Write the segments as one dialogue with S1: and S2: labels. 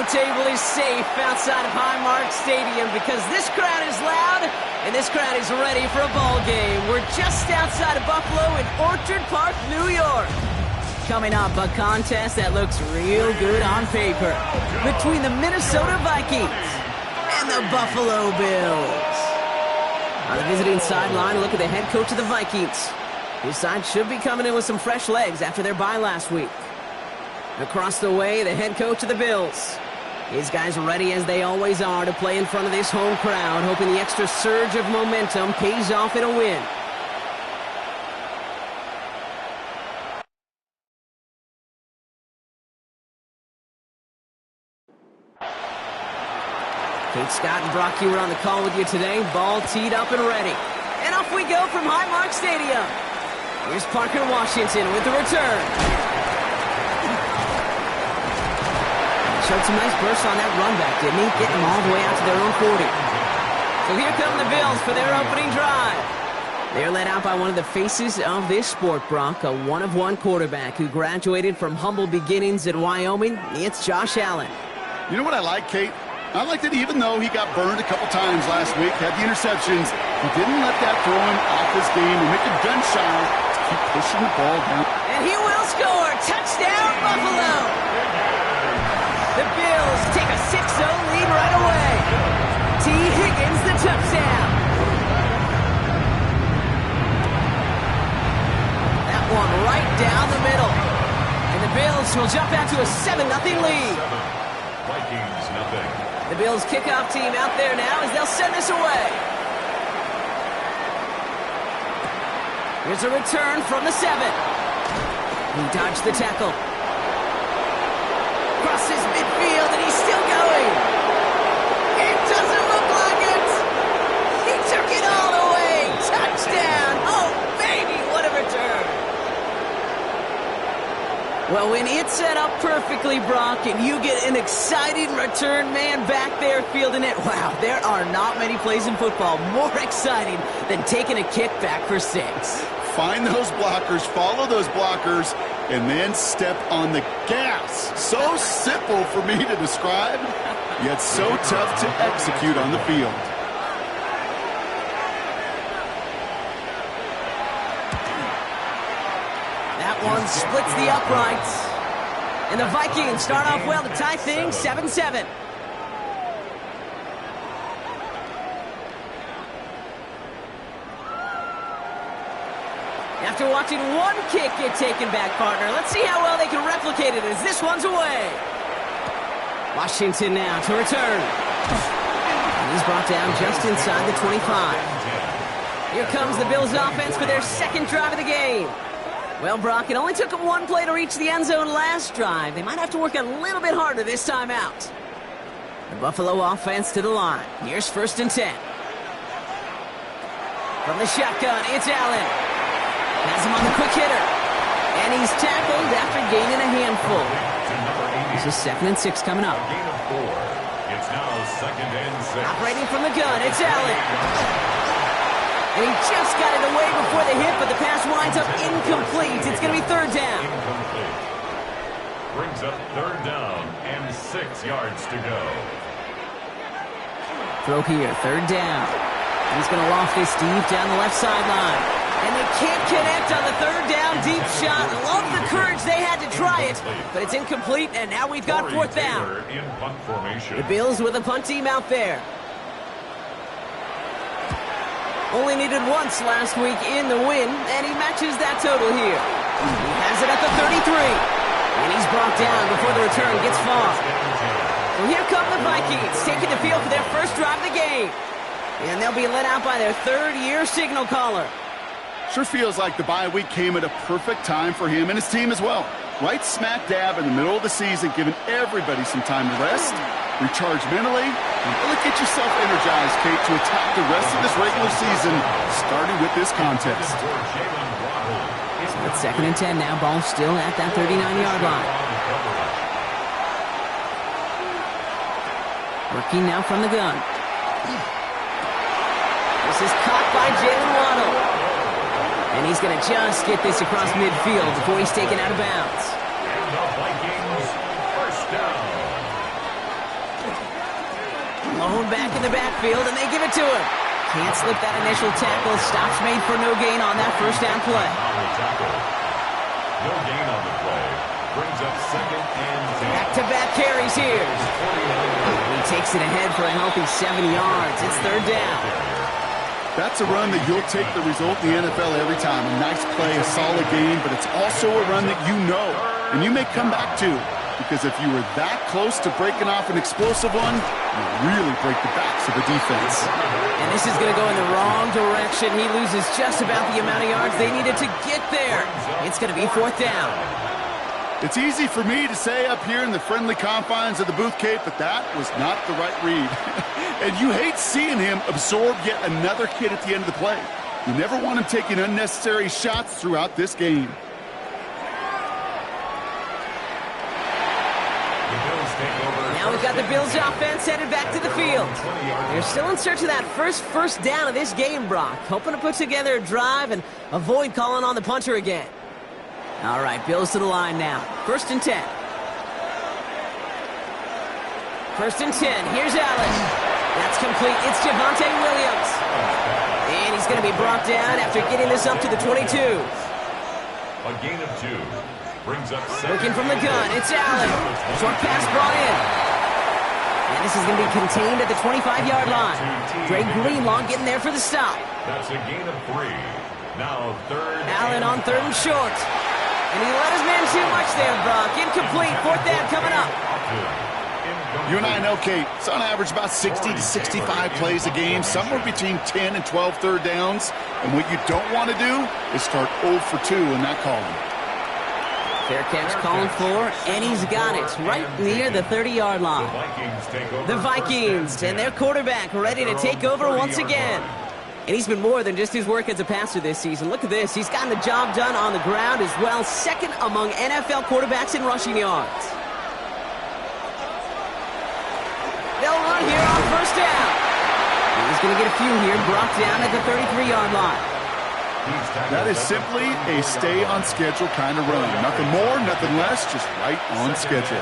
S1: table is safe outside of Highmark Stadium because this crowd is loud and this crowd is ready for a ball game. We're just outside of Buffalo in Orchard Park, New York. Coming up, a contest that looks real good on paper between the Minnesota Vikings and the Buffalo Bills. On the visiting sideline, look at the head coach of the Vikings. His side should be coming in with some fresh legs after their bye last week. Across the way, the head coach of the Bills. These guys are ready as they always are to play in front of this home crowd, hoping the extra surge of momentum pays off in a win. Kate Scott and Brock Huer on the call with you today. Ball teed up and ready. And off we go from Highmark Stadium. Here's Parker Washington with the return. Showed some nice bursts on that run back, didn't he? Getting them all the way out to their own 40. So here come the Bills for their opening drive. They're led out by one of the faces of this sport, Brock, a one-of-one quarterback who graduated from humble beginnings at Wyoming. It's Josh Allen.
S2: You know what I like, Kate? I like that even though he got burned a couple times last week, had the interceptions, he didn't let that throw him off his game and make a gun shy to keep pushing the ball down.
S1: And he will score. Touchdown, Buffalo! The Bills take a 6-0 lead right away. T. Higgins, the touchdown. That one right down the middle. And the Bills will jump out to a 7-0 lead.
S3: Vikings, nothing.
S1: The Bills kickoff team out there now as they'll send this away. Here's a return from the 7. He dodged the tackle. Crosses midfield, and he's still going. It doesn't look like it. He took it all away. Touchdown. Oh, baby, what a return. Well, when it's set up perfectly, Brock, and you get an exciting return man back there fielding it, wow, there are not many plays in football more exciting than taking a kick back for 6.
S2: Find those blockers, follow those blockers, and then step on the gas. So simple for me to describe, yet so tough to execute on the field.
S1: That one splits the uprights. And the Vikings start off well to tie things 7-7. After watching one kick get taken back, partner, let's see how well they can replicate it as this one's away. Washington now to return. And he's brought down just inside the 25. Here comes the Bills offense for their second drive of the game. Well, Brock, it only took them one play to reach the end zone last drive. They might have to work a little bit harder this time out. The Buffalo offense to the line. Here's 1st and 10. From the shotgun, it's Allen. Has him on the quick hitter. And he's tackled after gaining a handful. This is 2nd and 6 coming up.
S3: Gain of 4. It's now 2nd and 6.
S1: Operating from the gun, it's Allen. And he just got it away before the hit, but the pass winds up incomplete. It's going to be 3rd down.
S3: Incomplete. Brings up 3rd down and 6 yards to go.
S1: Throw here, 3rd down. He's going to loft this deep down the left sideline. And they can't connect on the 3rd down deep shot. Love the courage they had to try it, but it's incomplete, and now we've got 4th down.
S3: In punt formation.
S1: The Bills with a punt team out there. Only needed once last week in the win, and he matches that total here. He has it at the 33, and he's brought down before the return gets far. So here come the Vikings, taking the field for their first drive of the game. And they'll be led out by their 3rd-year signal caller.
S2: Sure feels like the bye week came at a perfect time for him and his team as well. Right smack dab in the middle of the season, giving everybody some time to rest, recharge mentally, and really get yourself energized, Kate, to attack the rest of this regular season, starting with this contest.
S1: So it's 2nd and 10 now. Ball still at that 39-yard line. Working now from the gun. This is caught by Jalen Waddle. And he's going to just get this across midfield before he's taken out of bounds.
S3: And the Vikings, 1st down.
S1: him back in the backfield, and they give it to him. Can't slip that initial tackle. Stops made for no gain on that first down play.
S3: No gain on the play. Brings up 2nd and 10.
S1: Back-to-back carries here. He takes it ahead for a healthy 70 yards. It's 3rd down.
S2: That's a run that you'll take the result in the NFL every time. A nice play, a solid game, but it's also a run that you know, and you may come back to. Because if you were that close to breaking off an explosive one, you really break the backs of the defense.
S1: And this is going to go in the wrong direction. He loses just about the amount of yards they needed to get there. It's going to be 4th down.
S2: It's easy for me to say up here in the friendly confines of the Booth Cape, but that was not the right read. And you hate seeing him absorb yet another hit at the end of the play. You never want him taking unnecessary shots throughout this game.
S1: Now we've got the Bills offense headed back to the field. They're still in search of that first down of this game, Brock. Hoping to put together a drive and avoid calling on the punter again. All right, Bills to the line now. 1st and 10. 1st and 10. Here's Allen. That's complete. It's Javonte Williams. And he's going to be brought down after getting this up to the 22.
S3: A gain of 2. Brings up 2nd.
S1: Working from the gun. It's Allen. Short pass brought in. And this is going to be contained at the 25-yard line. Dre Greenlaw getting there for the stop.
S3: That's a gain of 3. Now 3rd.
S1: Allen on 3rd and short. And he let his man too much there, Brock. Incomplete. 4th down coming up.
S2: You and I know, Kate, it's on average about 60 to 65 plays a game, somewhere between 10 and 12 third downs. And what you don't want to do is start 0 for 2 in that column.
S1: Fair catch calling for, and he's got it right near the 30-yard line. The Vikings and their quarterback ready to take over once again. And he's been more than just his work as a passer this season. Look at this. He's gotten the job done on the ground as well. 2nd among NFL quarterbacks in rushing yards. They'll run here on 1st down. He's going to get a few here, brought down at the 33-yard line.
S2: That is simply a stay-on-schedule kind of run. Nothing more, nothing less, just right on schedule.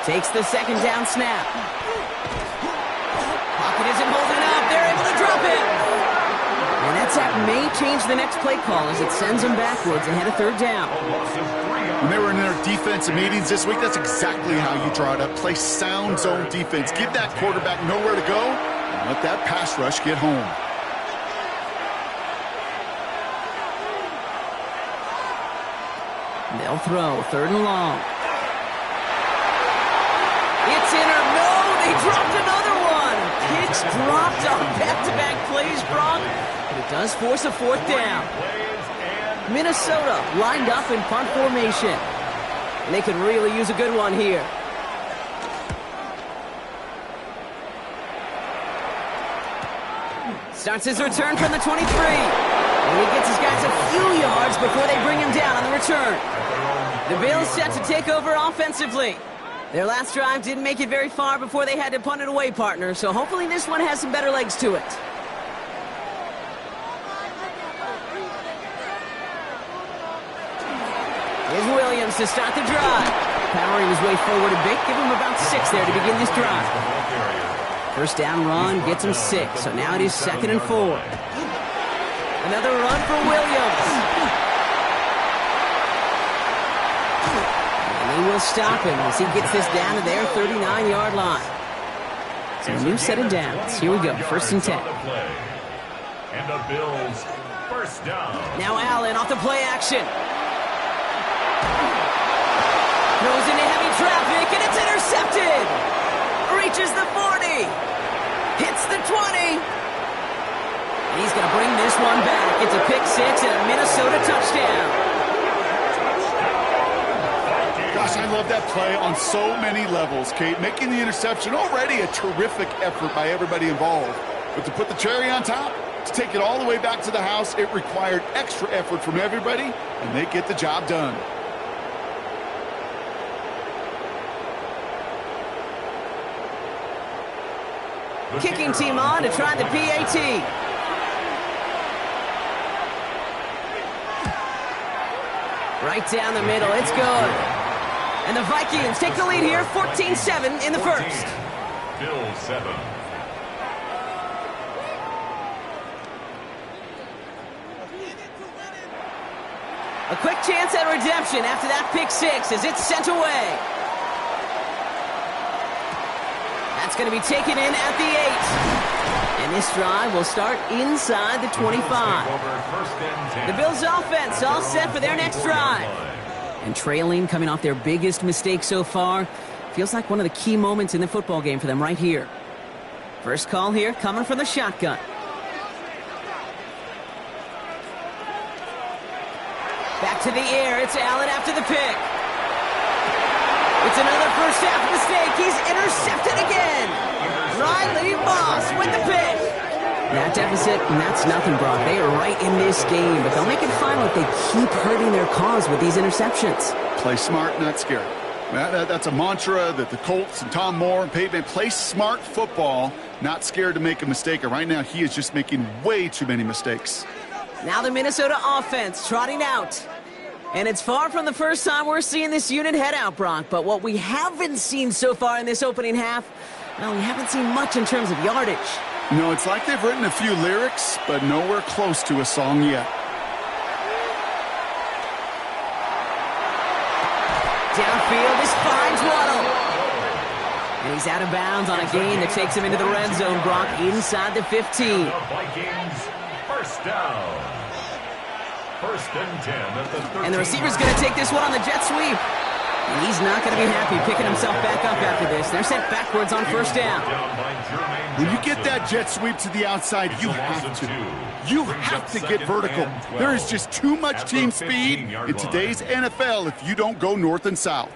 S1: Takes the 2nd down snap. Pocket isn't holding up. They're able to drop it. And that sack may change the next play call as it sends them backwards ahead of 3rd down.
S2: When they were in their defensive meetings this week, that's exactly how you draw it up. Play sound zone defense. Give that quarterback nowhere to go and let that pass rush get home.
S1: They'll throw 3rd and long. It's in or no, they dropped another one. Picks dropped on back-to-back plays, Brock. But it does force a 4th down. Minnesota lined up in punt formation. And they could really use a good one here. Starts his return from the 23. And he gets his guys a few yards before they bring him down on the return. The Bills set to take over offensively. Their last drive didn't make it very far before they had to punt it away, partner, so hopefully this one has some better legs to it. Here's Williams to start the drive. Powering his way forward a bit, give him about 6 there to begin this drive. 1st down run gets him 6, so now it is 2nd and 4. Another run for Williams. And they will stop him as he gets this down to their 39-yard line. So a new set of downs. Here we go, 1st and 10.
S3: And the Bills, 1st down.
S1: Now Allen off the play action. Throws into heavy traffic, and it's intercepted. Reaches the 40. Hits the 20. He's going to bring this one back. It's a pick 6 and a Minnesota touchdown.
S2: Gosh, I love that play on so many levels, Kate. Making the interception, already a terrific effort by everybody involved. But to put the cherry on top, to take it all the way back to the house, it required extra effort from everybody, and they get the job done.
S1: Kicking team on to try the PAT. Right down the middle, it's good. And the Vikings take the lead here, 14-7 in the 1st.
S3: Bills 7.
S1: A quick chance at redemption after that pick six as it's sent away. That's going to be taken in at the 8. And this drive will start inside the 25. The Bills offense all set for their next drive. And trailing, coming off their biggest mistake so far, feels like one of the key moments in the football game for them right here. First call here coming from the shotgun. Back to the air. It's Allen after the pick. It's another first half mistake. He's intercepted again. Riley Moss with the pick. That deficit, and that's nothing, Brock. They are right in this game, but they'll make it final if they keep hurting their cause with these interceptions.
S2: Play smart, not scared. That's a mantra that the Colts and Tom Moore and Peyton play smart football, not scared to make a mistake. And right now, he is just making way too many mistakes.
S1: Now the Minnesota offense trotting out. And it's far from the first time we're seeing this unit head out, Brock. But what we haven't seen so far in this opening half, well, we haven't seen much in terms of yardage.
S2: No, it's like they've written a few lyrics, but nowhere close to a song yet.
S1: Downfield, this finds Waddle. And he's out of bounds on a gain that takes him into the red zone, Brock, inside the 15.
S3: The Vikings, first down. First and 10 at the 13.
S1: And the receiver's going to take this one on the jet sweep. And he's not going to be happy picking himself back up after this. They're sent backwards on first down.
S2: When you get that jet sweep to the outside, you have to. You have to get vertical. There is just too much team speed in today's NFL if you don't go north and south.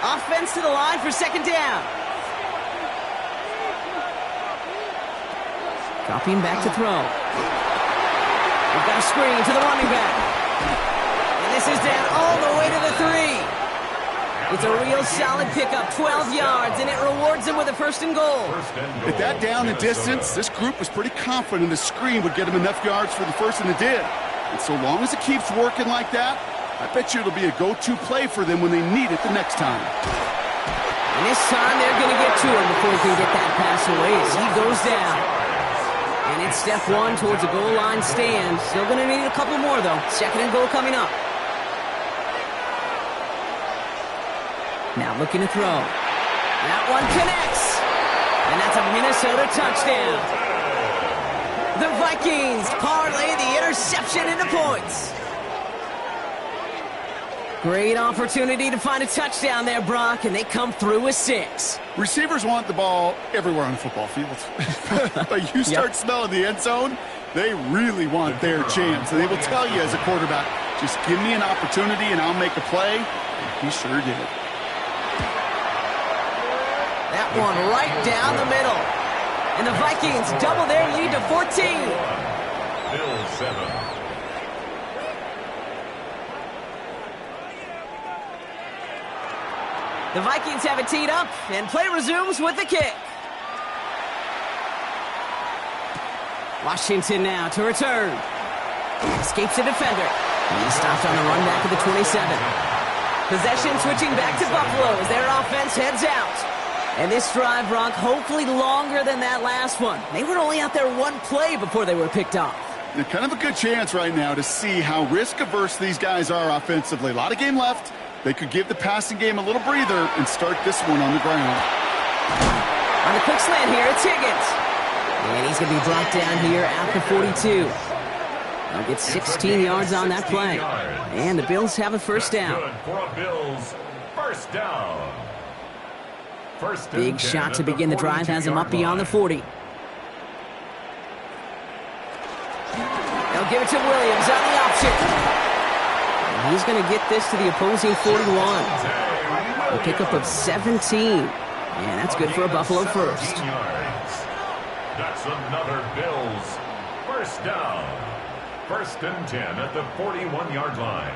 S1: Offense to the line for second down. Dropping back to throw. We've got a screen to the running back. And this is down all the way to the 3. It's a real solid pickup, 12 yards, and it rewards them with a first and goal.
S2: At that down and distance, this group was pretty confident the screen would get them enough yards for the first, and it did. And so long as it keeps working like that, I bet you it'll be a go-to play for them when they need it the next time.
S1: And this time they're going to get to him before he can get that pass away as he goes down. And it's step one towards a goal line stand. Still going to need a couple more, though. Second and goal coming up. Now looking to throw. That one connects. And that's a Minnesota touchdown. The Vikings parlay the interception into points. Great opportunity to find a touchdown there, Brock, and they come through with 6.
S2: Receivers want the ball everywhere on the football field. But you start smelling the end zone, they really want their chance. And they will tell you as a quarterback, just give me an opportunity and I'll make a play. And he sure did.
S1: That one right down the middle. And the Vikings double their lead to 14.
S3: Bills 7.
S1: The Vikings have it teed up, and play resumes with the kick. Washington now to return. Escapes a defender. And he's stopped on the run back of the 27. Possession switching back to Buffalo as their offense heads out. And this drive, Brock, hopefully longer than that last one. They were only out there one play before they were picked off.
S2: They're kind of a good chance right now to see how risk-averse these guys are offensively. A lot of game left. They could give the passing game a little breather and start this one on the ground.
S1: On the quick slant here, it's Higgins. And he's going to be brought down here at the 42. They'll get 16 yards on that play. And the Bills have a first down.
S3: Good for a Bills first down.
S1: Big shot to begin the drive has him up beyond the 40. They'll give it to Williams on the option. He's going to get this to the opposing 41. A pickup of 17. And that's good for a Buffalo first.
S3: That's another Bills first down. First and 10 at the 41-yard line.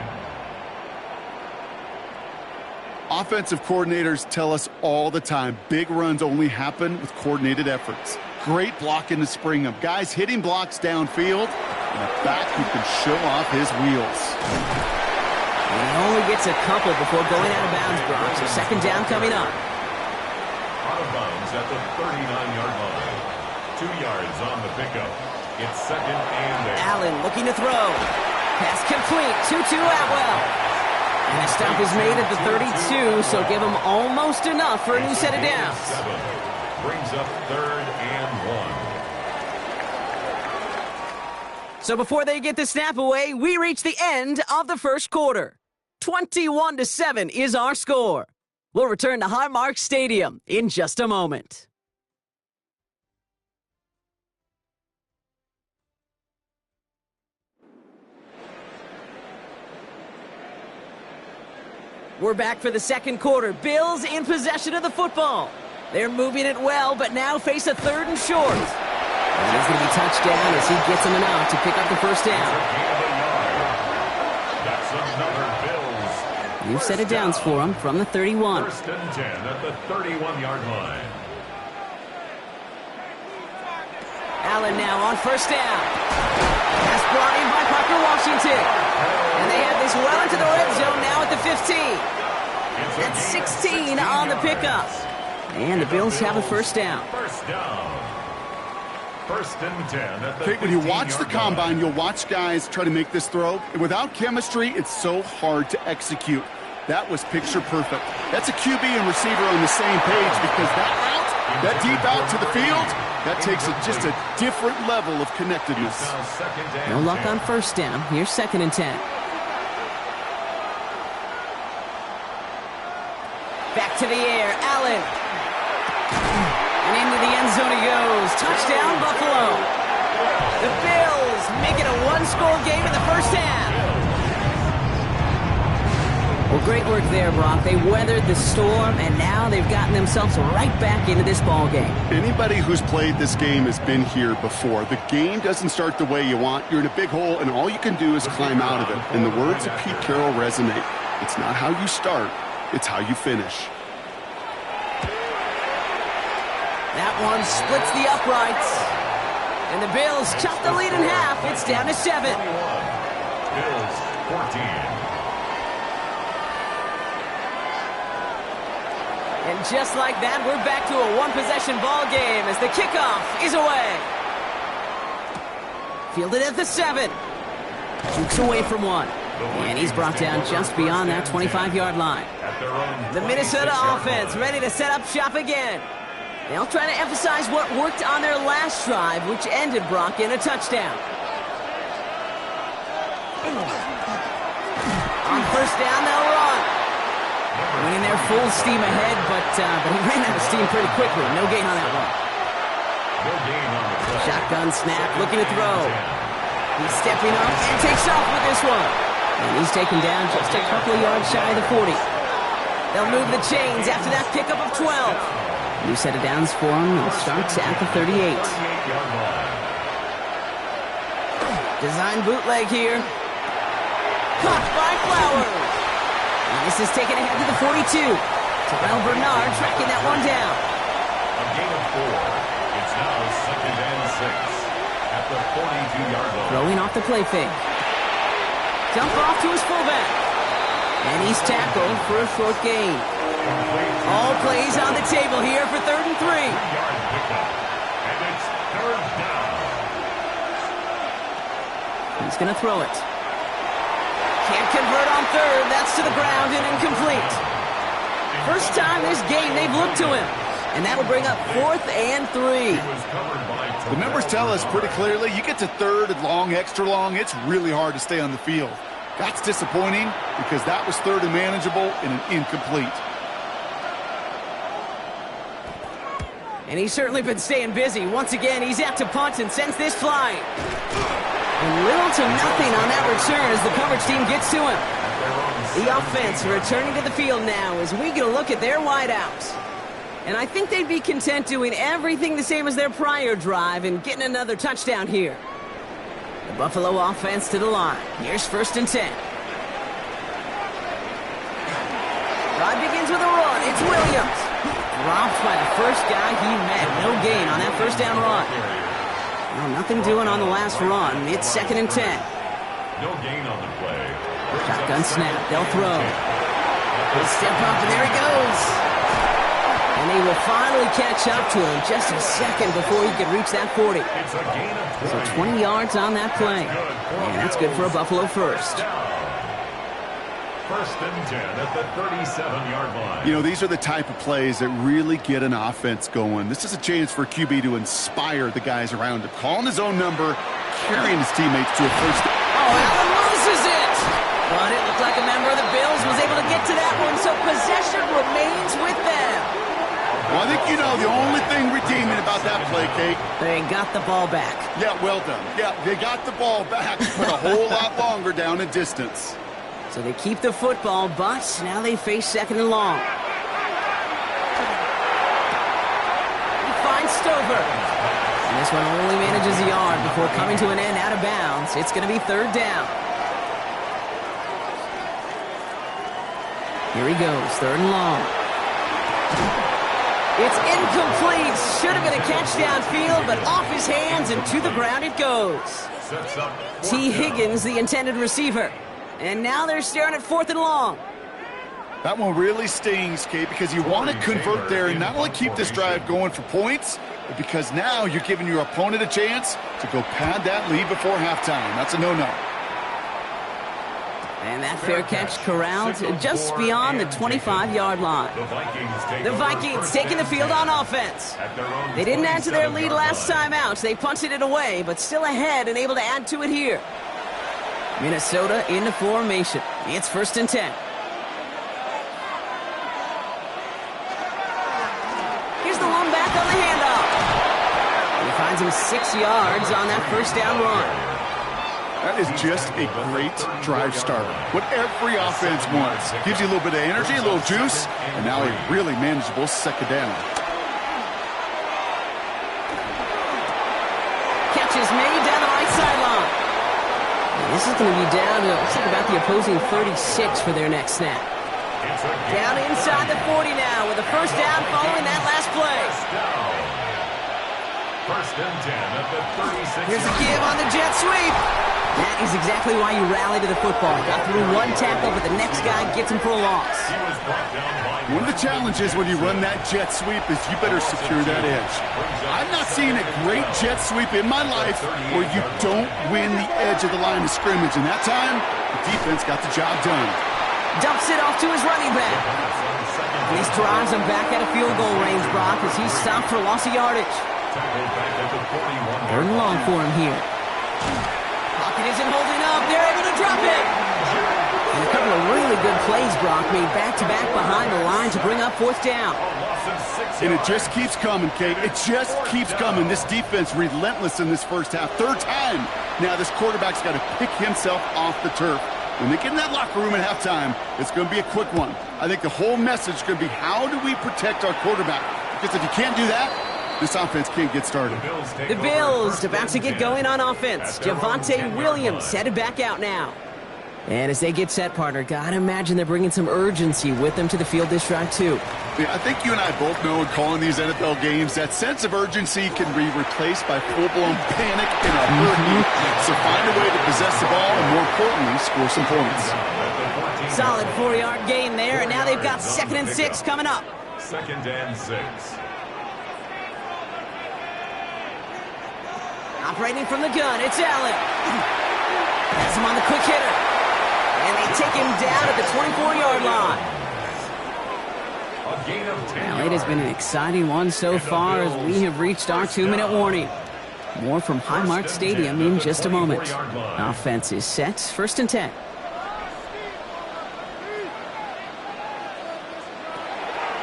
S2: Offensive coordinators tell us all the time, big runs only happen with coordinated efforts. Great blocking to spring them. Guys hitting blocks downfield, and a back who can show off his wheels.
S1: And he only gets a couple before going out of bounds, Brock. So second down coming up.
S3: out of bounds at the 39-yard line. 2 yards on the pickup. It's 2nd and 8.
S1: Allen looking to throw. Pass complete. Tutu Atwell. And the stop is made at the 32, so give him almost enough for a new set of downs.
S3: 7 brings up 3rd and 1.
S1: So before they get the snap away, we reach the end of the first quarter. 21-7 is our score. We'll return to Highmark Stadium in just a moment. We're back for the second quarter. Bills in possession of the football. They're moving it well, but now face a 3rd and short. And he's going to be touched down as he gets him enough to pick up the first down.
S3: That's another Bills.
S1: New set of downs for him from the 31.
S3: 1st and 10 at the 31-yard line.
S1: Allen now on first down. Pass brought in by Parker Washington. And they have this well into the red zone now at the 15. That's 16 on the pickup. And the Bills have a first down.
S3: First down. 1st and 10 at the
S2: Kate, when you watch the
S3: 15-yard
S2: combine,
S3: line.
S2: you'll watch guys try to make this throw. And without chemistry, it's so hard to execute. That was picture perfect. That's a QB and receiver on the same page because that route, that deep out to the field, that takes just a different level of connectedness.
S3: Now 2nd and
S1: No luck
S3: 10.
S1: on first down. Here's 2nd and 10. Back to the air. Allen. And into the end zone he goes. Touchdown, Buffalo. The Bills make it a one-score game in the first half. Well, great work there, Brock. They weathered the storm, and now they've gotten themselves right back into this ball game.
S2: Anybody who's played this game has been here before. The game doesn't start the way you want. You're in a big hole, and all you can do is climb out of it. And the words of Pete Carroll resonate. It's not how you start, it's how you finish.
S1: That one splits the uprights. And the Bills cut the lead in half. It's down to 7.
S3: Bills 14.
S1: And just like that, we're back to a one-possession ball game as the kickoff is away. Fielded at the 7. Jukes away from one. And he's brought down just beyond that 25-yard line. The Minnesota offense ready to set up shop again. They'll try to emphasize what worked on their last drive, which ended Brock in a touchdown. On first down, they'll run. Winning their full steam ahead, but he ran out of steam pretty quickly. No gain on that one.
S3: No gain on the play.
S1: Shotgun snap, looking to throw. He's stepping up and takes off with this one. And he's taken down just a couple of yards shy of the 40. They'll move the chains after that pickup of 12. New set of downs for him. It starts at the 38.
S3: 38-yard line.
S1: Design bootleg here. Caught by Flowers. And this is taken ahead to the 42. Terrell Bernard tracking that one down.
S3: A gain of 4. It's now 2nd and 6 at the 42-yard line.
S1: Throwing off the play fake. Dump off to his fullback. And he's tackled for a short gain. All plays on the table here for 3rd and 3.
S3: 3-yard pickup. And it's 3rd down.
S1: He's going to throw it. Can't convert on 3rd. That's to the ground and incomplete. First time this game they've looked to him. And that'll bring up 4th and 3.
S3: Was covered by
S2: The numbers tell us pretty clearly, you get to 3rd and long, extra long, it's really hard to stay on the field. That's disappointing because that was 3rd and manageable and an incomplete.
S1: And he's certainly been staying busy. Once again, he's out to punt and sends this flying. And little to nothing on that return as the coverage team gets to him. The offense returning to the field now as we get a look at their wideouts. And I think they'd be content doing everything the same as their prior drive and getting another touchdown here. The Buffalo offense to the line. Here's 1st and 10. Drive begins with a run. It's Williams. Dropped by the first guy he met. No gain on that first down run. Well, nothing doing on the last run. It's 2nd and 10.
S3: No gain on the play.
S1: Shotgun snap. They'll throw. He'll step up, and there he goes. And they will finally catch up to him just a second before he could reach that 40.
S3: It's a gain of 20.
S1: So 20 yards on that play. And that's good for a Buffalo first.
S3: First and 10 at the 37-yard line.
S2: You know, these are the type of plays that really get an offense going. This is a chance for QB to inspire the guys around him. Calling his own number, carrying his teammates to a first.
S1: Oh, Allen loses it! But it looked like a member of the Bills was able to get to that one, so possession remains with them.
S2: Well, I think you know the only thing redeeming about that play, Kate.
S1: They got the ball back.
S2: Yeah, well done. Yeah, they got the ball back, but a whole lot longer down in distance.
S1: So they keep the football, but now they face second and long. He finds Stover. And this one only manages a yard before coming to an end out of bounds. It's going to be third down. Here he goes, third and long. It's incomplete. Should have been a catch downfield, but off his hands and to the ground it goes. T. Higgins, the intended receiver. And now they're staring at fourth and long.
S2: That one really stings, Kate, because you want to convert there and not only keep this drive going for points, but because now you're giving your opponent a chance to go pad that lead before halftime. That's a no-no.
S1: And that fair catch corralled just beyond the 25-yard line. The Vikings taking the field on offense. They didn't add to their lead last time out. They punted it away, but still ahead and able to add to it here. Minnesota into formation. It's first and 10. Here's the lone back on the handoff. And he finds him 6 yards on that first down run.
S2: That is just a great drive starter. What every offense wants. Gives you a little bit of energy, a little juice, and now a really manageable second down.
S1: Catch is made down the right sideline. This is going to be down to, looks like about the opposing 36 for their next snap. Down inside the 40 now with a first down following that last play.
S3: First and 10 at the 36.
S1: Here's a give on the jet sweep. That is exactly why you rally to the football. Got through one tackle, but the next guy gets him for a loss.
S2: One of the challenges when you run that jet sweep is you better secure that edge. I've not seen a great jet sweep in my life where you don't win the edge of the line of scrimmage. And that time, the defense got the job done.
S1: Dumps it off to his running back. This drives him back out of field goal range, Brock, as he's stopped for loss of yardage. Third and long for him here. Pocket isn't holding up. They're able to drop it. And a couple of really good plays, Brock, made back-to-back behind the line to bring up fourth down.
S2: And it just keeps coming, Kate. It just keeps coming. This defense relentless in this first half. Third time. Now this quarterback's got to pick himself off the turf. When they get in that locker room at halftime, it's going to be a quick one. I think the whole message is going to be, how do we protect our quarterback? Because if you can't do that, this offense can't get started.
S1: The Bills about to get going on offense. Javonte Williams headed back out now. And as they get set, partner, gotta imagine they're bringing some urgency with them to the field this drive, too.
S2: Yeah, I think you and I both know in calling these NFL games, that sense of urgency can be replaced by full-blown panic in a hurry. So find a way to possess the ball and, more importantly, score some points.
S1: Solid 4-yard gain there, and now they've got 2nd and 6 coming up.
S3: 2nd and 6.
S1: Operating from the gun, it's Allen. Has him on the quick hitter. And they take him down at the 24-yard line. Now, it has been an exciting one so far as we have reached our 2-minute warning. More from Highmark Stadium in just a moment. Offense is set, 1st and 10.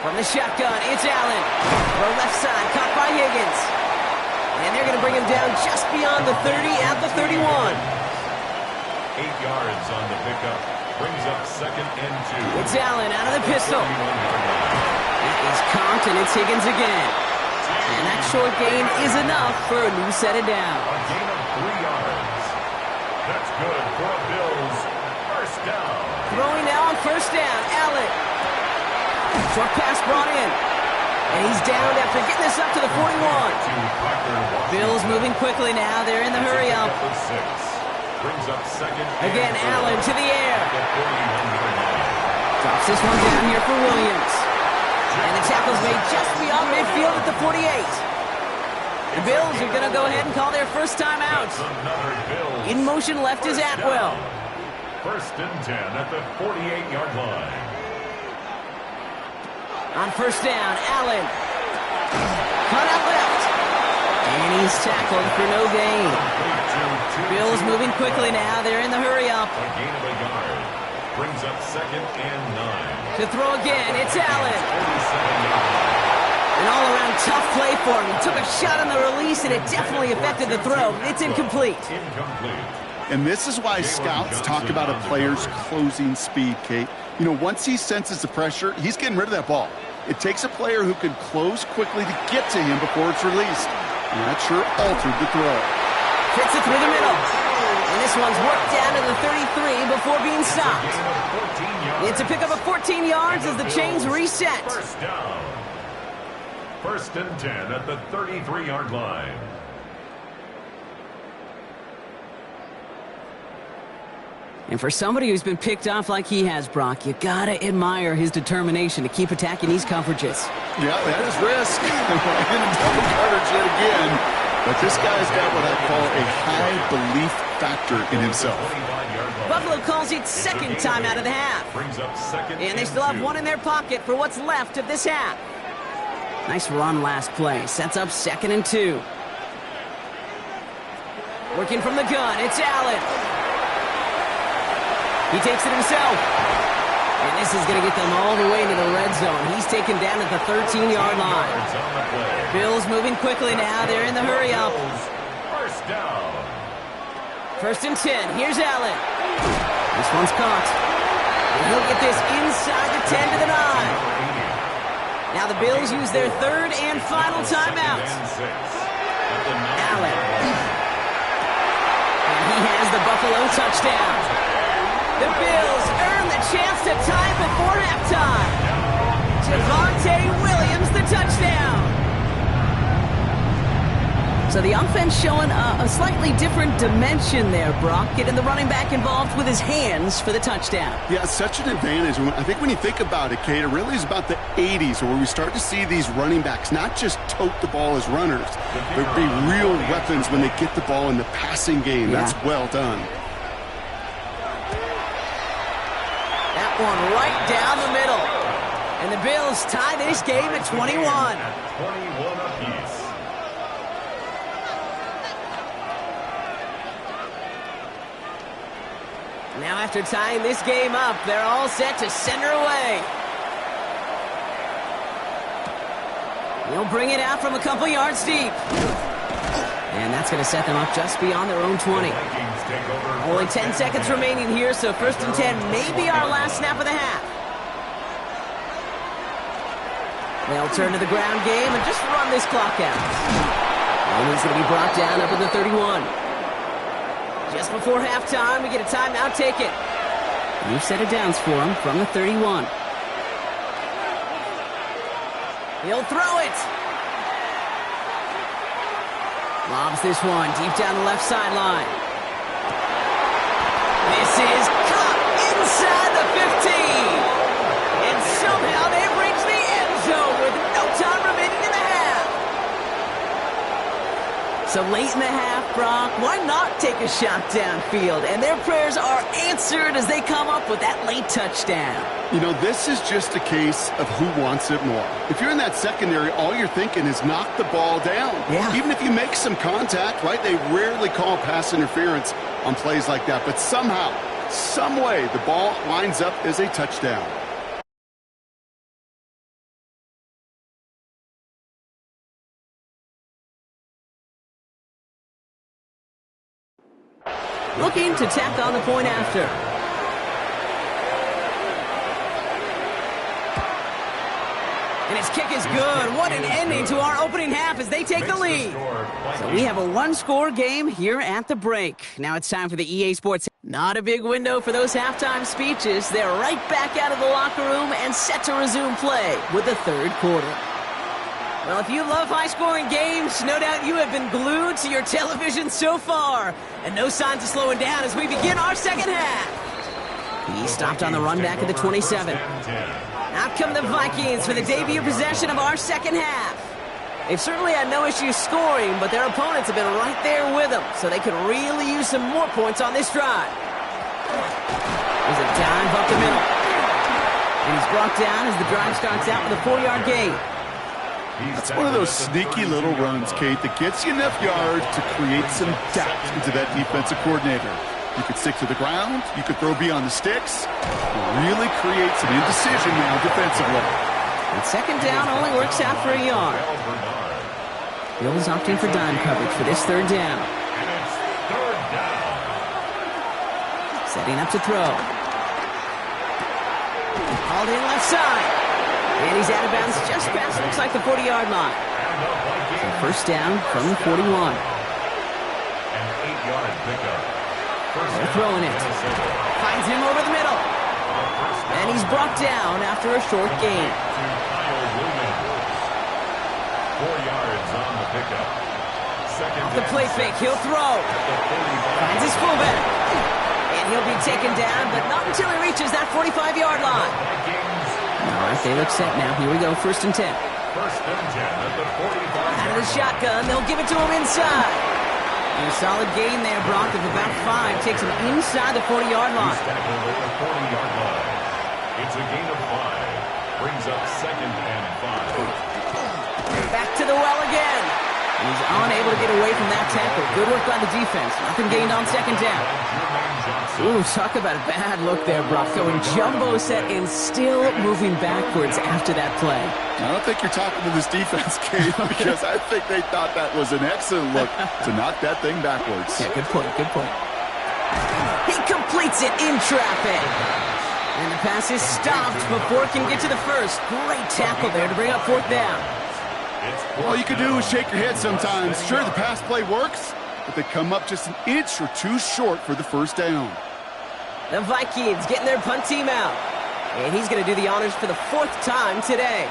S1: From the shotgun, it's Allen. The left side, caught by Higgins. And they're going to bring him down just beyond the 30 at the 31.
S3: 8 yards on the pickup. Brings up 2nd and 2.
S1: It's Allen out of the pistol. That is Compton. It's Higgins again. And that short gain is enough for a new set of down.
S3: A gain of 3 yards. That's good for a Bills. First down.
S1: Throwing now on first down. Allen. Short pass brought in. And he's down after getting this up to the 41. Bills moving quickly now. They're in the hurry up.
S3: Brings up 2nd.
S1: Again, Allen to the air. Drops this one down here for Williams. And the tackle's made just beyond midfield at the 48. The Bills are going to go ahead and call their first time out. In motion left is Atwell.
S3: First and 10 at the 48-yard line.
S1: On first down, Allen. Cut out left. And he's tackled for no gain. Bills moving quickly now. They're in the hurry-up.
S3: A gain of a yard. Brings up second and 9.
S1: To throw again, it's Allen. An all-around tough play for him. He took a shot on the release, and it definitely affected the throw. It's incomplete.
S2: And this is why scouts talk about a player's closing speed, Kate. You know, once he senses the pressure, he's getting rid of that ball. It takes a player who can close quickly to get to him before it's released. And that sure altered the throw.
S1: Fits it through the middle. And this one's worked down to the 33 before being stopped. It's a pickup of 14 yards as the chains reset.
S3: First down. First and 10 at the 33-yard line.
S1: And for somebody who's been picked off like he has, Brock, you gotta admire his determination to keep attacking these coverages.
S2: Yeah, that is risk. In double coverage yet again. But this guy's got what I call a high belief factor in himself.
S1: Buffalo calls it second time out of the half. And they still have one in their pocket for what's left of this half. Nice run last play. Sets up second and 2. Working from the gun, it's Allen. He takes it himself. And this is going to get them all the way into the red zone. He's taken down at the 13-yard line. Bills moving quickly now. They're in the hurry-up.
S3: First down.
S1: First and 10. Here's Allen. This one's caught. And he'll get this inside the 10 to the 9. Now the Bills use their third and final timeout. Allen. And he has the Buffalo touchdown. The Bills earn the chance to tie before halftime. Javonte Williams, the touchdown. So the offense showing a slightly different dimension there, Brock. Getting the running back involved with his hands for the touchdown.
S2: Yeah, such an advantage. I think when you think about it, Kate, it really is about the 80s where we start to see these running backs not just tote the ball as runners, but be real weapons when they get the ball in the passing game. Yeah. That's well done.
S1: That one right down the middle. And the Bills tie this game at 21.
S3: 21 apiece.
S1: Now after tying this game up, they're all set to send her away. He'll bring it out from a couple yards deep. And that's going to set them up just beyond their own 20. Only 10 seconds remaining here, so first and 10 may be our last snap of the half. They'll turn to the ground game and just run this clock out. And he's going to be brought down up at the 31. Just before halftime, we get a timeout. Take it. New set of downs for him from the 31. He'll throw it. Lobs this one deep down the left sideline. This is caught inside the 15. And somehow they've reached the end zone with no time remaining in the half. So late in the half, Brock, why not take a shot downfield? And their prayers are answered as they come up with that late touchdown.
S2: You know, this is just a case of who wants it more. If you're in that secondary, all you're thinking is knock the ball down.
S1: Yeah.
S2: Even if you make some contact, right, they rarely call pass interference on plays like that. But somehow, some way, the ball lines up as a touchdown.
S1: Looking to tack on the point after. And his kick is good. What an ending to our opening half as they take the lead. So we have a one-score game here at the break. Now it's time for the EA Sports. Not a big window for those halftime speeches. They're right back out of the locker room and set to resume play with the third quarter. Well, if you love high-scoring games, no doubt you have been glued to your television so far. And no signs of slowing down as we begin our second half. He stopped on the run back at the 27. Out come the Vikings for the debut possession of our second half. They've certainly had no issues scoring, but their opponents have been right there with them, so they could really use some more points on this drive. There's a dive up the middle. And he's brought down as the drive starts out with a 4-yard gain.
S2: That's one of those sneaky little runs, Kate, that gets you enough yards to create some doubt into that defensive coordinator. You could stick to the ground, you could throw beyond the sticks, really create some indecision now defensively.
S1: And second down only works out for a yard. Bills opting for dime coverage for this third down. Setting up to throw. Called in left side. And he's out of bounds just past, looks like the 40-yard line. So first down from the 41.
S3: An 8-yard pickup.
S1: They're throwing it. Finds him over the middle. And he's brought down after a short gain.
S3: 4 yards on the pickup.
S1: Off the play fake, he'll throw. Finds his fullback. And he'll be taken down, but not until he reaches that 45-yard line. All right, they look set now. Here we go, first and 10.
S3: First and 10 at the 45.
S1: Out of the shotgun, they'll give it to him inside. And a solid gain there, Brock, of about 5. Takes him inside the 40-yard line.
S3: He's tackled at the 40-yard line. It's a gain of 5. Brings up second and 5.
S1: Back to the well again. And he's unable to get away from that tackle. Good work by the defense. Nothing gained on second down. Ooh, talk about a bad look there, Brock. Going jumbo set and still moving backwards after that play.
S2: I don't think you're talking to this defense, Kate, because I think they thought that was an excellent look to knock that thing backwards.
S1: Yeah, good point, good point. He completes it in traffic. And the pass is stopped before it can get to the first. Great tackle there to bring up fourth down.
S2: All you can do is shake your head sometimes. Sure, the pass play works, but they come up just an inch or two short for the first down.
S1: The Vikings getting their punt team out. And he's going to do the honors for the 4th time today.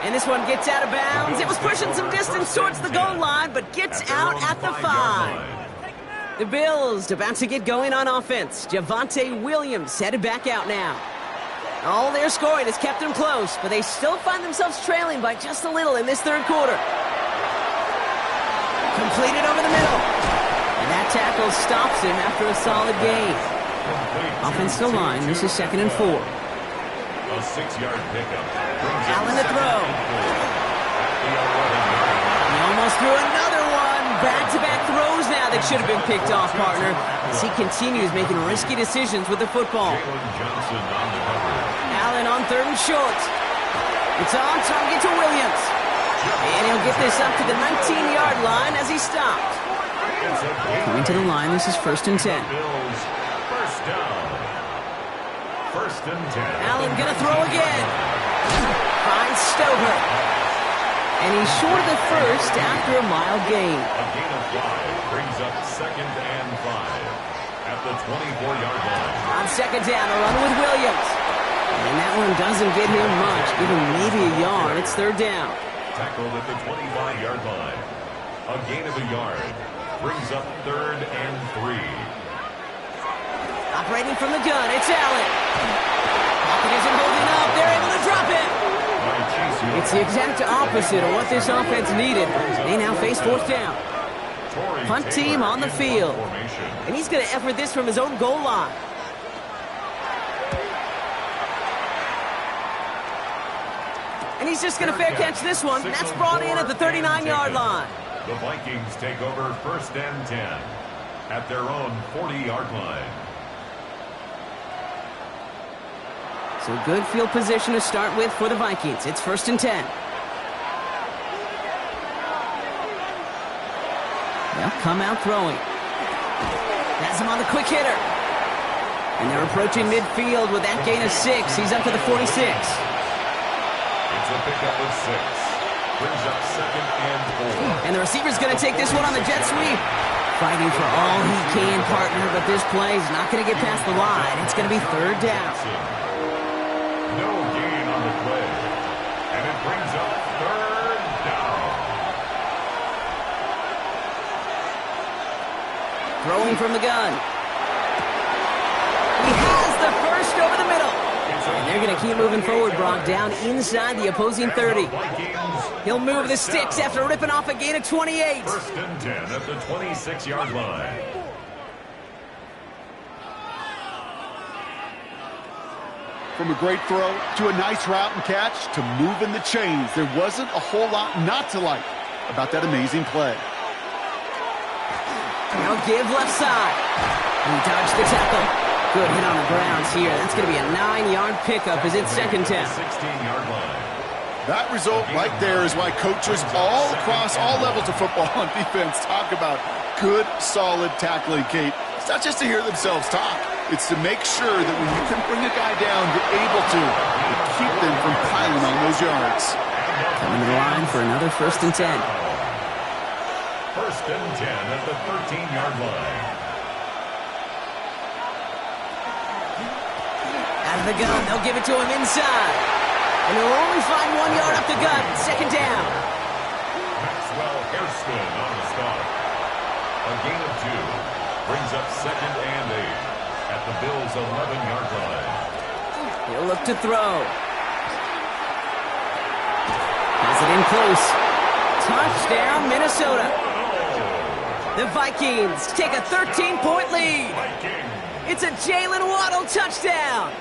S1: And this one gets out of bounds. It was pushing some distance towards the goal line, but gets out at the 5. The Bills about to get going on offense. Javonte Williams headed back out now. All their scoring has kept them close, but they still find themselves trailing by just a little in this third quarter. Completed over the middle. And that tackle stops him after a solid gain. Offensive line, this is second and 4.
S3: A 6-yard pickup.
S1: Allen to throw. He almost threw another one. Back-to-back throws now that should have been picked off, partner, as he continues making risky decisions with the football. Allen on third and short. It's on target to Williams. And he'll get this up to the 19-yard line as he stopped. Coming to the line, this is first and 10.
S3: First down. First and 10.
S1: Allen gonna throw again. Finds Stover. And he's short of the first after a mild gain.
S3: A gain of 5 brings up second and 5 at the 24-yard line.
S1: On second down, a run with Williams. And that one doesn't get him much, give him maybe a yard. It's third down.
S3: Tackled at the 25-yard line. A gain of a yard brings up third and 3.
S1: Operating from the gun, it's Allen. Pocket isn't holding up. They're able to drop it. It's the exact opposite of what this offense needed. They now face fourth down. Punt team on the field. And he's going to effort this from his own goal line. And he's just going to fair catch this one. That's brought in at the 39-yard line.
S3: The Vikings take over first and 10 at their own 40-yard line.
S1: So good field position to start with for the Vikings. It's first and 10. They'll come out throwing. Has him on the quick hitter. And they're approaching midfield with that gain of 6. He's up to the 46.
S3: It's a pickup of 6. Brings up second and 4.
S1: And the receiver's going to take this one on the jet sweep. Fighting for all he can, partner, but this play is not going to get past the line. It's going to be third down.
S3: No gain on the play. And it brings up third down.
S1: Throwing from the gun. He keep moving forward, Brock, down inside the opposing 30. He'll move the sticks after ripping off a gain of 28.
S3: First and 10 at the 26-yard line.
S2: From a great throw to a nice route and catch to moving the chains, there wasn't a whole lot not to like about that amazing play.
S1: Now give left side. He dodged the tackle. Good hit on the grounds here. That's going to be a 9-yard pickup as it's second down.
S3: 16-yard line.
S2: That result right there is why coaches all across all levels of football on defense talk about good, solid tackling, Kate. It's not just to hear themselves talk. It's to make sure that when you can bring a guy down, you're able to keep them from piling on those yards.
S1: Coming to the line for another first and 10.
S3: First and 10 at the 13-yard line.
S1: Out of the gun, they'll give it to him inside. And he'll only find 1 yard up the gut. Second down.
S3: Maxwell Hairston on the start. A gain of 2 brings up second and 8 at the Bills' 11-yard line.
S1: He'll look to throw. Has it in close. Touchdown, Minnesota. The Vikings take a 13-point lead. It's a Jalen Waddle touchdown.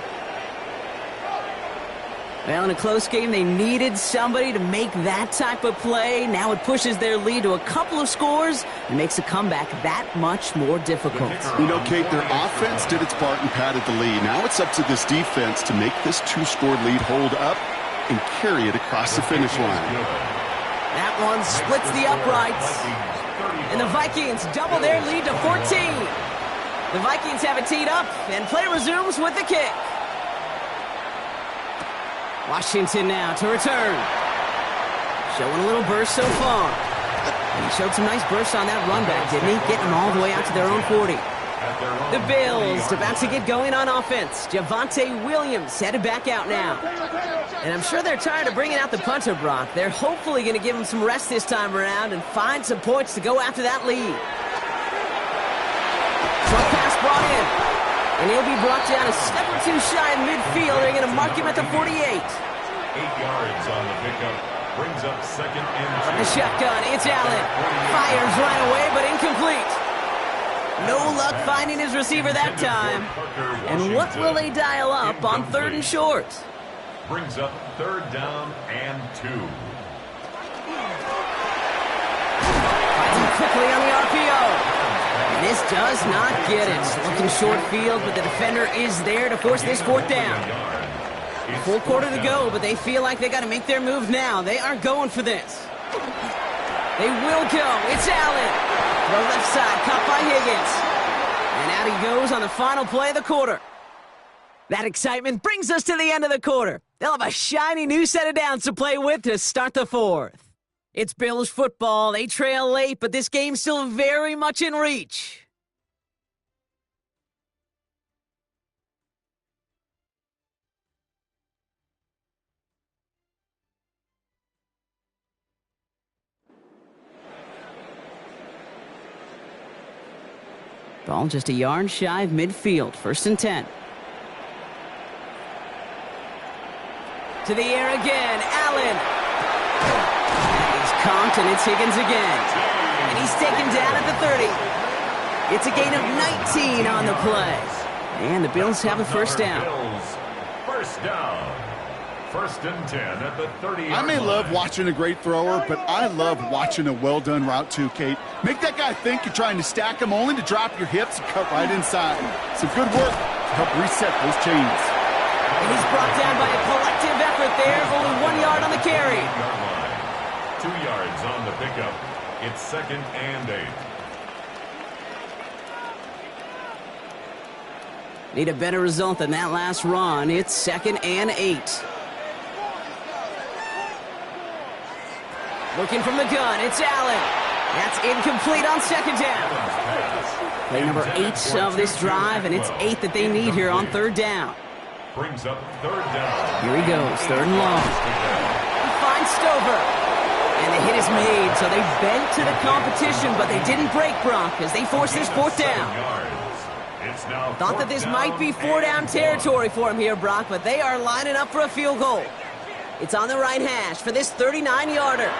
S1: Well, in a close game, they needed somebody to make that type of play. Now it pushes their lead to a couple of scores and makes a comeback that much more difficult.
S2: You know, Kate, their offense did its part and padded the lead. Now it's up to this defense to make this 2-score lead hold up and carry it across the finish line.
S1: That one splits the uprights. And the Vikings double their lead to 14. The Vikings have it teed up, and play resumes with the kick. Washington now to return. Showing a little burst so far. And he showed some nice bursts on that run back, didn't he? Getting them all the way out to their own 40. The Bills about to get going on offense. Javonte Williams headed back out now. And I'm sure they're tired of bringing out the punter, Brock. They're hopefully going to give him some rest this time around and find some points to go after that lead. Short pass brought in. And he'll be brought down a step or two shy of midfield. They're going to mark him at the 48.
S3: 8 yards on the pickup. Brings up second and 2.
S1: The shotgun, it's Allen. Fires right away, but incomplete. No luck finding his receiver that time. And what will they dial up on third and short?
S3: Brings up third down and 2.
S1: Finds him quickly on the RPO. And this does not get it. Looking short field, but the defender is there to force this fourth down. Full quarter to go, but they feel like they got to make their move now. They are going for this. They will go. It's Allen. The left side, caught by Higgins. And out he goes on the final play of the quarter. That excitement brings us to the end of the quarter. They'll have a shiny new set of downs to play with to start the fourth. It's Bills football. They trail late, but this game's still very much in reach. Ball just a yard shy of midfield. First and 10. To the air again. Allen. And he's comped, and it's Higgins again. And he's taken down at the 30. It's a gain of 19 on the play. And the Bills have a first down.
S3: First down. First and 10 at the 30.
S2: I may love watching a great thrower, but I love watching a well-done route too, Kate. Make that guy think you're trying to stack him only to drop your hips and cut right inside. Some good work to help reset those chains.
S1: And he's brought down by a collective effort there. Only 1 yard on the carry.
S3: 2 yards on the pickup. It's second and 8.
S1: Need a better result than that last run. It's second and 8. Looking from the gun, it's Allen. That's incomplete on second down. Play number 8 of this drive, and it's 8 that they need here on third down.
S3: Brings up third down.
S1: Here he goes, third and long. He finds Stover. And the hit is made, so they bent to the competition, but they didn't break, Brock, as they force this fourth down.
S3: It's now
S1: Thought that this might be four-down territory for him here, Brock, but they are lining up for a field goal. It's on the right hash for this 39-yarder.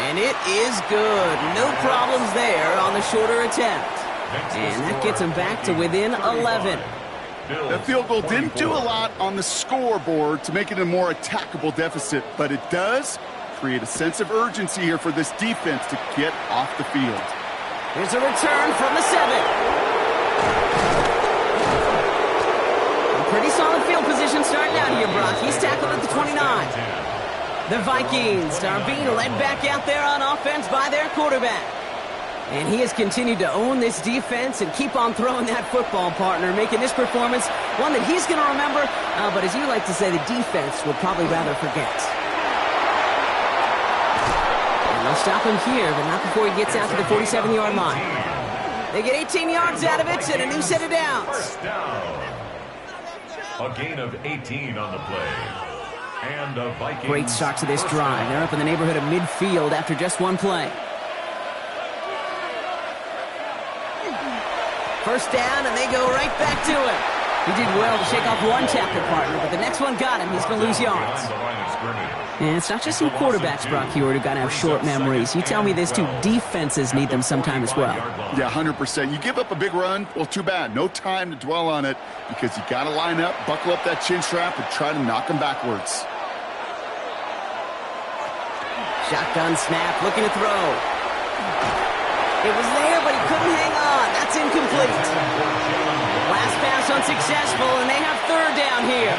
S1: And it is good. No problems there on the shorter attempt. And that gets him back to within 11.
S2: That field goal didn't do a lot on the scoreboard to make it a more attackable deficit, but it does create a sense of urgency here for this defense to get off the field.
S1: Here's a return from the 7. A pretty solid field position starting out here, Brock. He's tackled at the 29. The Vikings are being led back out there on offense by their quarterback. And he has continued to own this defense and keep on throwing that football, partner, making this performance one that he's going to remember, but as you like to say, the defense would probably rather forget. And they'll stop him here, but not before he gets out to the 47-yard line. They get 18 yards out of it and a new set of downs.
S3: First down. A gain of 18 on the play. And a Vikings.
S1: Great start to this drive. They're up in the neighborhood of midfield after just one play. First down, and they go right back to it. He did well to shake off one tackle, partner, but the next one got him. He's going to lose yards. And it's not just some quarterbacks, Brock Huard, who got to have short memories. You tell me this too, defenses need them sometime as well.
S2: Yeah, 100%. You give up a big run, well, too bad. No time to dwell on it because you got to line up, buckle up that chin strap, and try to knock them backwards.
S1: Shotgun snap, looking to throw. It was there, but he couldn't hang on. That's incomplete. Last pass unsuccessful, and they have third down here.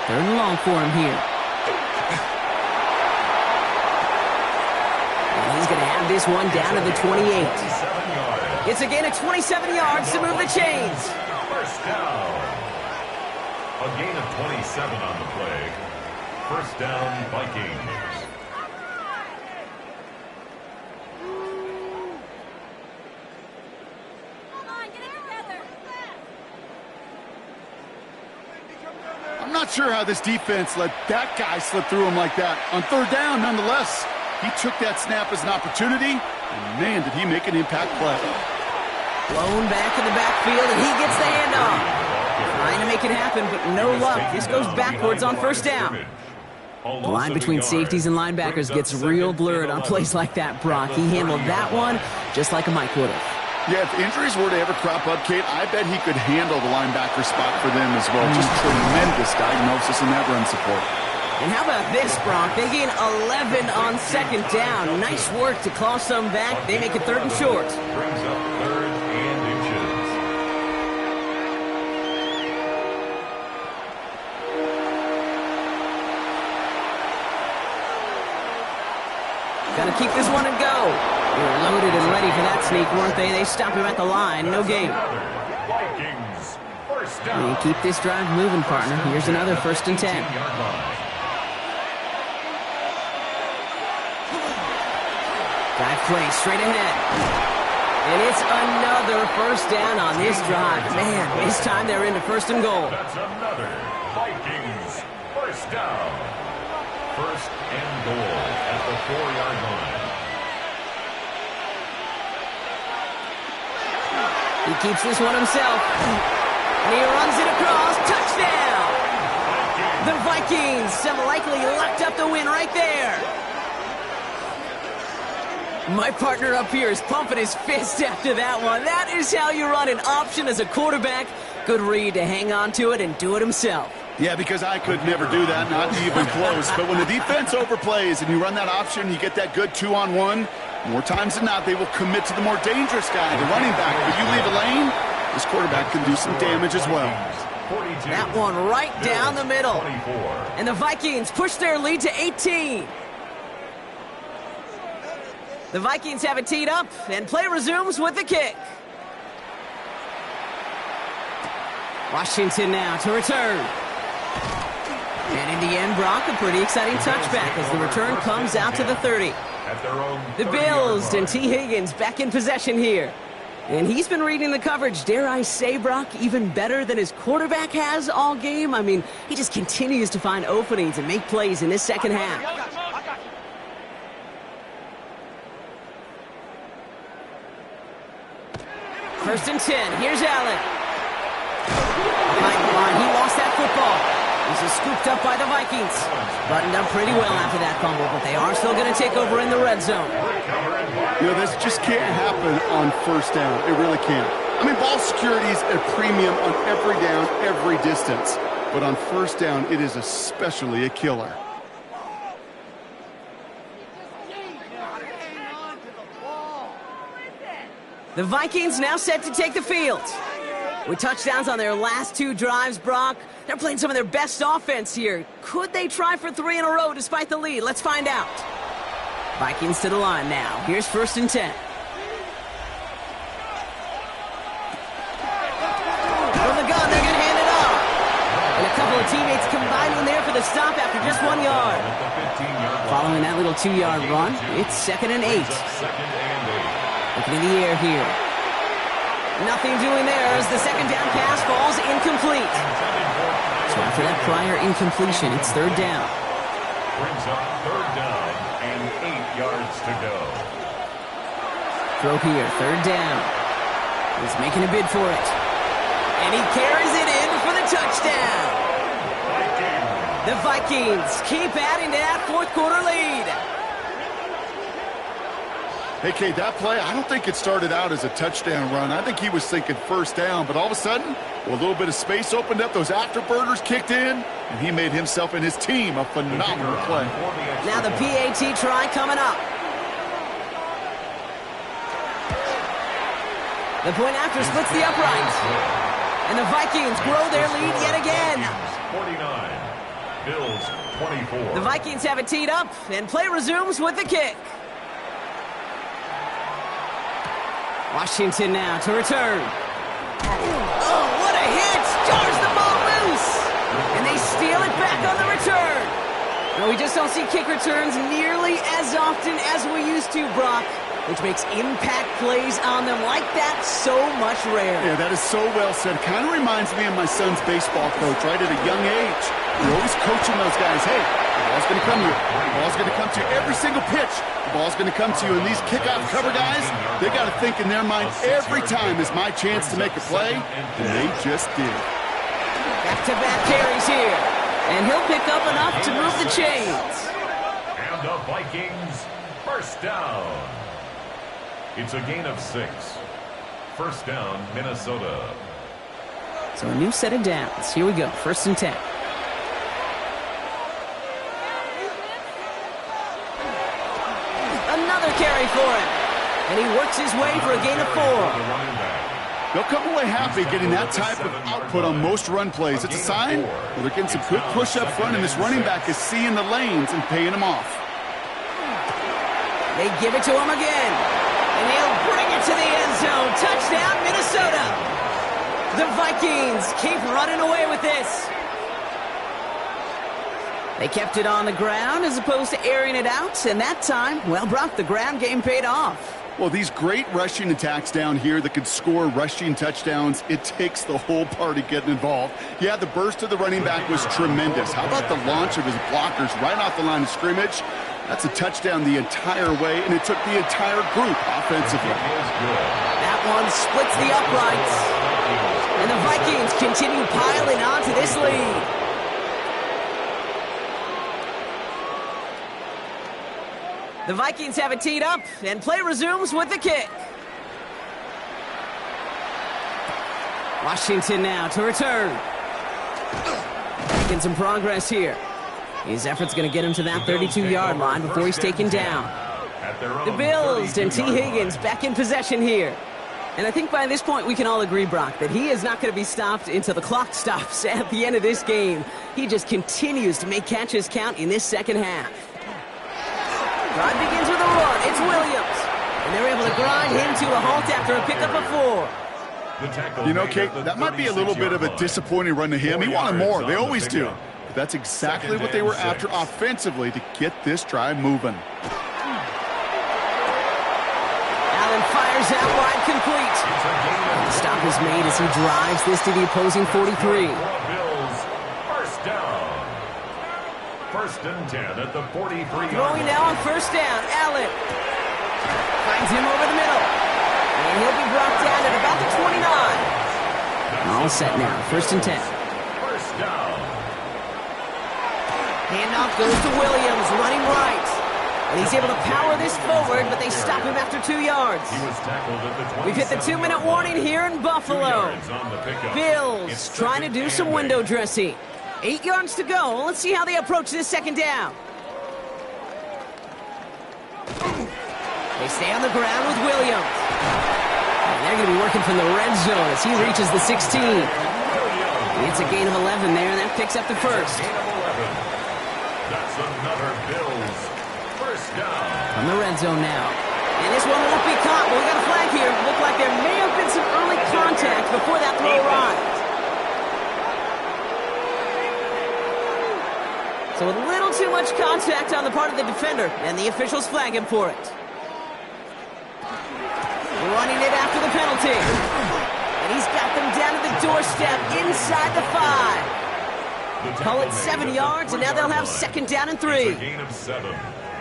S1: Third and long for him here. And he's going to have this one down to the 28. It's a gain of 27 yards to move the chains.
S3: First down. A gain of 27 on the play. First down, Vikings.
S2: I'm not sure how this defense let that guy slip through him like that. On third down, nonetheless, he took that snap as an opportunity, and man, did he make an impact play.
S1: Blown back in the backfield, and he gets the handoff. Trying to make it happen, but no luck. This goes backwards on first down. The line between safeties and linebackers gets real blurred on plays like that, Brock. He handled that one just like a Mike would have.
S2: Yeah, if injuries were to ever crop up, Kate, I bet he could handle the linebacker spot for them as well. Just tremendous diagnosis in that run support.
S1: And how about this, Brock? They gain 11 on second down. Nice work to claw some back. They make it third and short.
S3: Brings up third and inches.
S1: Gotta keep this one and go. They were loaded and ready for that sneak, weren't they? They stopped him at the line. No gain.
S3: Vikings. First down.
S1: And keep this drive moving, partner. Here's another first and 10. Dive play straight ahead. And it's another first down on this drive. Man, this time they're into first and goal.
S3: That's another Vikings. First down. First and goal at the 4-yard line.
S1: He keeps this one himself. And he runs it across. Touchdown! The Vikings have likely locked up the win right there. My partner up here is pumping his fist after that one. That is how you run an option as a quarterback. Good read to hang on to it and do it himself.
S2: Yeah, because I could never do that, not even close. But when the defense overplays and you run that option, you get that good 2-on-1. More times than not, they will commit to the more dangerous guy, the running back. But you leave a lane, this quarterback can do some damage as well.
S1: That one right down the middle. And the Vikings push their lead to 18. The Vikings have it teed up, and play resumes with the kick. Washington now to return. And in the end, Brock, a pretty exciting touchback as the return comes out to the 30. The Bills and T. Higgins back in possession here. And he's been reading the coverage, dare I say, Brock, even better than his quarterback has all game. I mean, he just continues to find openings and make plays in this second half. First and 10. Here's Allen. Behind the line, he lost that football. This is scooped up by the Vikings. Buttoned up pretty well after that fumble, but they are still going to take over in the red zone.
S2: You know, this just can't happen on first down. It really can't. I mean, ball security is a premium on every down, every distance. But on first down, it is especially a killer.
S1: The Vikings now set to take the field. With touchdowns on their last 2 drives, Brock, they're playing some of their best offense here. Could they try for 3 in a row despite the lead? Let's find out. Vikings to the line now. Here's first and 10. From the gun, they're going to hand it off. And a couple of teammates combining there for the stop after just 1 yard. Following that little 2-yard run, it's 2nd and 8. Looking in the air here. Nothing doing there as the second down pass falls incomplete. So after that prior incompletion, it's 3rd down.
S3: Brings up 3rd down and 8 yards to go.
S1: Throw here, 3rd down. He's making a bid for it. And he carries it in for the touchdown. The Vikings keep adding to that 4th quarter lead.
S2: Hey, Kate, that play, I don't think it started out as a touchdown run. I think he was thinking first down, but all of a sudden, a little bit of space opened up, those afterburners kicked in, and he made himself and his team a phenomenal play.
S1: Now the PAT try coming up. The point after splits the uprights. And the Vikings grow their lead yet again.
S3: 49, Bills 24.
S1: The Vikings have it teed up, and play resumes with the kick. Washington now to return. Oh, what a hit! Jars the ball loose! And they steal it back on the return. No, we just don't see kick returns nearly as often as we used to, Brock, which makes impact plays on them like that so much rarer.
S2: Yeah, that is so well said. Kind of reminds me of my son's baseball coach, right, at a young age. You're always coaching those guys, hey, the ball's going to come to you. The ball's going to come to you every single pitch. The ball's going to come to you. And these kickoff cover guys, they got to think in their mind every time is my chance to make a play, and they just did.
S1: Back-to-back carries here. And he'll pick up enough to move the chains.
S3: And the Vikings, first down. It's a gain of 6. First down, Minnesota.
S1: So a new set of downs. Here we go. 1st and 10. Another carry for him. And he works his way for a gain of 4.
S2: They'll come away happy getting that type of output on most run plays. It's a sign well, they're getting some good push up front, and this running back is seeing the lanes and paying them off.
S1: They give it to him again. And he'll bring it to the end zone. Touchdown, Minnesota. The Vikings keep running away with this. They kept it on the ground as opposed to airing it out. And that time, well, Brock, the ground game paid off.
S2: Well, these great rushing attacks down here that could score rushing touchdowns, it takes the whole party getting involved. Yeah, the burst of the running back was tremendous. How about the launch of his blockers right off the line of scrimmage? That's a touchdown the entire way, and it took the entire group offensively.
S1: That one splits the uprights. And the Vikings continue piling on to this lead. The Vikings have it teed up, and play resumes with the kick. Washington now to return. Making some progress here. His effort's going to get him to that 32-yard line before he's taken down. The Bills and T. Higgins back in possession here. And I think by this point we can all agree, Brock, that he is not going to be stopped until the clock stops at the end of this game. He just continues to make catches count in this second half. Drive begins with a run. It's Williams. And they're able to grind him to a halt after a pickup of 4.
S2: You know, Kate, that might be a little bit of a disappointing run to him. He wanted more. They always do. But that's exactly what they were after offensively to get this drive moving.
S1: Allen fires out wide complete. The stop is made as he drives this to the opposing 43.
S3: First down. 1st and 10 at the 43.
S1: Throwing now on 1st down. Allen finds him over the middle. And he'll be brought down at about the 29. All set now, 1st and 10.
S3: First down.
S1: Handoff goes to Williams, running right. And he's able to power this forward, but they stop him after 2 yards.
S3: He was tackled at the
S1: We've hit the 2-minute warning here in Buffalo. Bills trying to do some window dressing. 8 yards to go. Let's see how they approach this 2nd down. They stay on the ground with Williams. And they're going to be working from the red zone as he reaches the 16. It's a gain of 11 there, and that picks up the 1st.
S3: Gain of 11. That's another Bills first down.
S1: From the red zone now. And this one won't be caught, but we got a flag here. Looked like there may have been some early contact before that throw arrived. So a little too much contact on the part of the defender, and the officials flag him for it. Running it after the penalty. And he's got them down to the doorstep inside the 5. Call it 7 yards, and now they'll have 2nd down and 3.
S3: It's a gain of 7.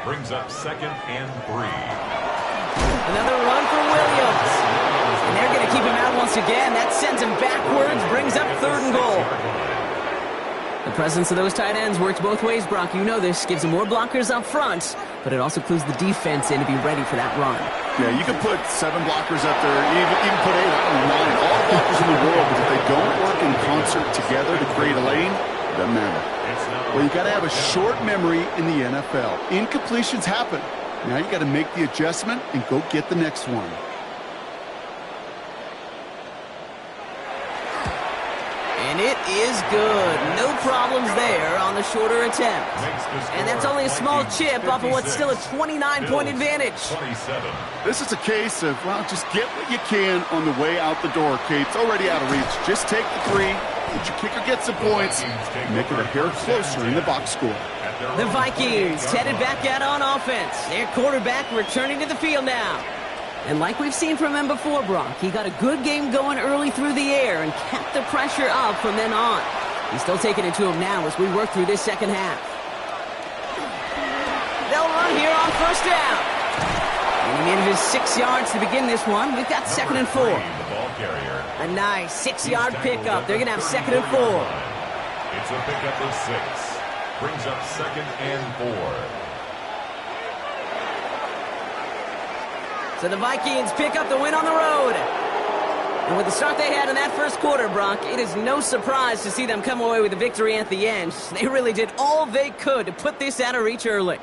S3: Brings up 2nd and 3.
S1: Another run for Williams. And they're going to keep him out once again. That sends him backwards, brings up 3rd and goal. The presence of those tight ends works both ways, Brock. You know this. Gives them more blockers up front, but it also clues the defense in to be ready for that run.
S2: Yeah, you can put 7 blockers up there, even put 8, I don't mind. All the blockers in the world, but if they don't work in concert together to create a lane, it doesn't matter. Well, you got to have a short memory in the NFL. Incompletions happen. Now you got to make the adjustment and go get the next one.
S1: And it is good. No problems there on the shorter attempt. And that's only a small chip off of what's still a 29-point advantage.
S3: 27.
S2: This is a case of, well, just get what you can on the way out the door, Kate. It's already out of reach. Just take the 3. Let your kicker get some points. Make it a hair closer in the box score.
S1: The Vikings headed back out on offense. Their quarterback returning to the field now. And like we've seen from him before, Brock, he got a good game going early through the air and kept the pressure up from then on. He's still taking it to him now as we work through this 2nd half. They'll run here on 1st down. And he manages 6 yards to begin this one. We've got 2nd and 4. A nice 6-yard pickup. They're going to have 2nd and 4.
S3: It's a pickup of 6. Brings up 2nd and 4.
S1: So the Vikings pick up the win on the road. And with the start they had in that 1st quarter, Brock, it is no surprise to see them come away with a victory at the end. They really did all they could to put this out of reach early.